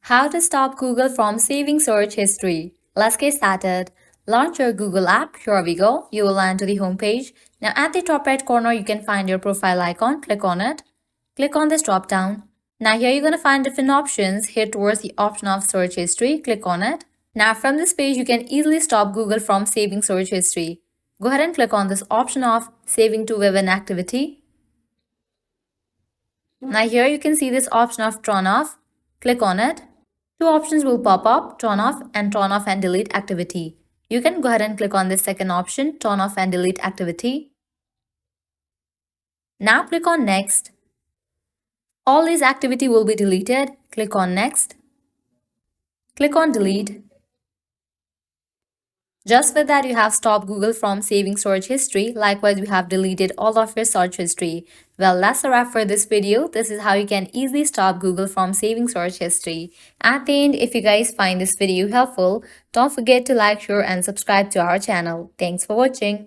How to stop Google from saving search history. Let's get started. Launch your Google app. Here we go. You will land to the home page. Now at the top right corner, you can find your profile icon. Click on it. Click on this drop down. Now here you're going to find different options. Here towards the option of search history. Click on it. Now from this page, you can easily stop Google from saving search history. Go ahead and click on this option of saving to web and activity. Now here you can see this option of turn off. Click on it. Two options will pop up, turn off and delete activity. You can go ahead and click on this second option, turn off and delete activity. Now click on next. All these activity will be deleted. Click on next. Click on delete. Just with that, you have stopped Google from saving search history. Likewise, you have deleted all of your search history. Well, that's a wrap for this video. This is how you can easily stop Google from saving search history. At the end, if you guys find this video helpful, don't forget to like, share, and subscribe to our channel. Thanks for watching.